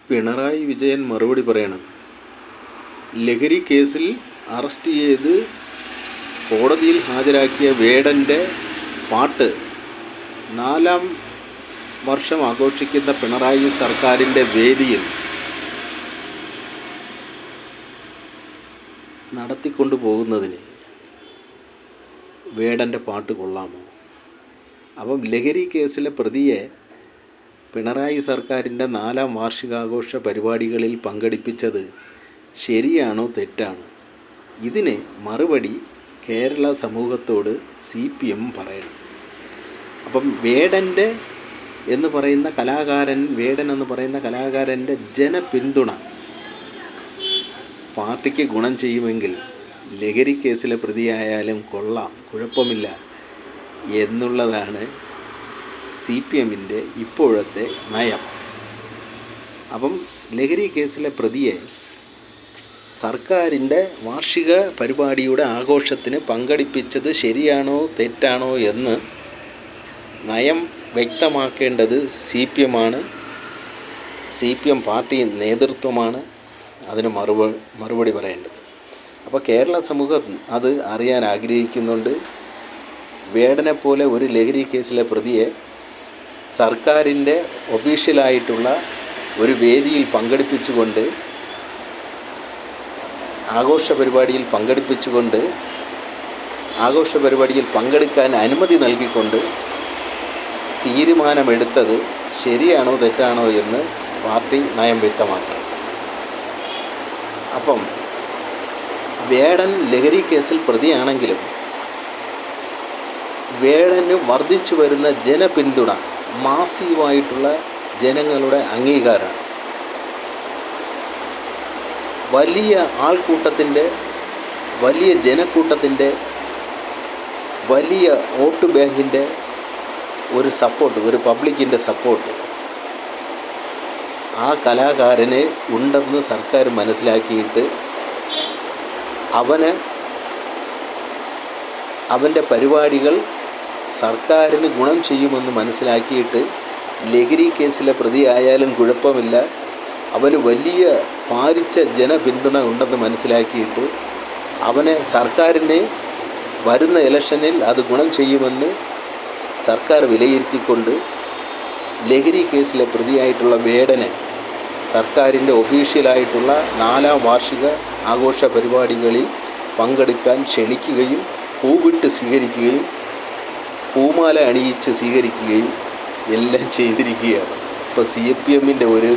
പിണറായി വിജയൻ മറുപടി പറയണം. ലഹരി കേസിൽ അറസ്റ്റ് ചെയ്ത് കോടതിയിൽ ഹാജരാക്കിയ വേടൻ്റെ പാട്ട് 4ാം വർഷം ആഘോഷിക്കുന്ന പിണറായി സർക്കാരിൻ്റെ വേദിയിൽ നടത്തിക്കൊണ്ടു പോകുന്നതിന് വേടൻ്റെ പാട്ട് കൊള്ളാമോ? അപ്പം ലഹരി കേസിലെ പ്രതിയെ പിണറായി സർക്കാരിൻ്റെ 4ാം വാർഷികാഘോഷ പരിപാടികളിൽ പങ്കെടുപ്പിച്ചത് ശരിയാണോ തെറ്റാണോ? ഇതിന് മറുപടി കേരള സമൂഹത്തോട് CPM പറയണം. അപ്പം വേടൻ എന്ന് പറയുന്ന കലാകാരൻ്റെ ജനപിന്തുണ പാർട്ടിക്ക് ഗുണം ചെയ്യുമെങ്കിൽ ലഹരി കേസിലെ പ്രതിയായാലും കൊള്ളാം, കുഴപ്പമില്ല എന്നുള്ളതാണ് CPMൻ്റെ ഇപ്പോഴത്തെ നയം. അപ്പം ലഹരി കേസിലെ പ്രതിയെ സർക്കാരിൻ്റെ വാർഷിക പരിപാടിയുടെ ആഘോഷത്തിന് പങ്കെടുപ്പിച്ചത് ശരിയാണോ തെറ്റാണോ എന്ന് നയം വ്യക്തമാക്കേണ്ടത് CPM പാർട്ടി നേതൃത്വമാണ് അതിന് മറുപടി പറയേണ്ടത്. അപ്പോൾ കേരള സമൂഹം അത് അറിയാൻ ആഗ്രഹിക്കുന്നുണ്ട്. വേടനെ പോലെ ഒരു ലഹരി കേസിലെ പ്രതിയെ സർക്കാരിൻ്റെ ഒഫീഷ്യലായിട്ടുള്ള ഒരു വേദിയിൽ പങ്കെടുപ്പിച്ചുകൊണ്ട് ആഘോഷ പരിപാടിയിൽ പങ്കെടുക്കാൻ അനുമതി നൽകിക്കൊണ്ട് തീരുമാനമെടുത്തത് ശരിയാണോ തെറ്റാണോ എന്ന് പാർട്ടി നയം വ്യക്തമാക്കണം. അപ്പം വേടൻ ലഹരി കേസിൽ പ്രതിയാണെങ്കിലും വേടന് വർദ്ധിച്ചു വരുന്ന ജനപിന്തുണ, മാസീവായിട്ടുള്ള ജനങ്ങളുടെ അംഗീകാരമാണ്. വലിയ ആൾക്കൂട്ടത്തിൻ്റെ, വലിയ ജനക്കൂട്ടത്തിൻ്റെ, വലിയ വോട്ട് ബാങ്കിൻ്റെ ഒരു സപ്പോർട്ട്, ഒരു പബ്ലിക്കിൻ്റെ സപ്പോർട്ട് ആ കലാകാരന് ഉണ്ടെന്ന് സർക്കാർ മനസ്സിലാക്കിയിട്ട് അവൻ്റെ പരിപാടികൾ സർക്കാരിന് ഗുണം ചെയ്യുമെന്ന് മനസ്സിലാക്കിയിട്ട് ലഹരി കേസിലെ പ്രതിയായാലും കുഴപ്പമില്ല, അവന് വലിയ ഭാരിച്ച ജനപിന്തുണ ഉണ്ടെന്ന് മനസ്സിലാക്കിയിട്ട് സർക്കാരിന് വരുന്ന ഇലക്ഷനിൽ അത് ഗുണം ചെയ്യുമെന്ന് സർക്കാർ വിലയിരുത്തിക്കൊണ്ട് ലഹരി കേസിലെ പ്രതിയായിട്ടുള്ള വേടനെ സർക്കാരിൻ്റെ ഒഫീഷ്യലായിട്ടുള്ള 4ാം വാർഷിക ആഘോഷ പരിപാടികളിൽ പങ്കെടുക്കാൻ ക്ഷണിക്കുകയും പൂവിട്ട് സ്വീകരിക്കുകയും പൂമാല അണിയിച്ച് സ്വീകരിക്കുകയും എല്ലാം ചെയ്തിരിക്കുകയാണ്. ഇപ്പോൾ CPMൻ്റെ ഒരു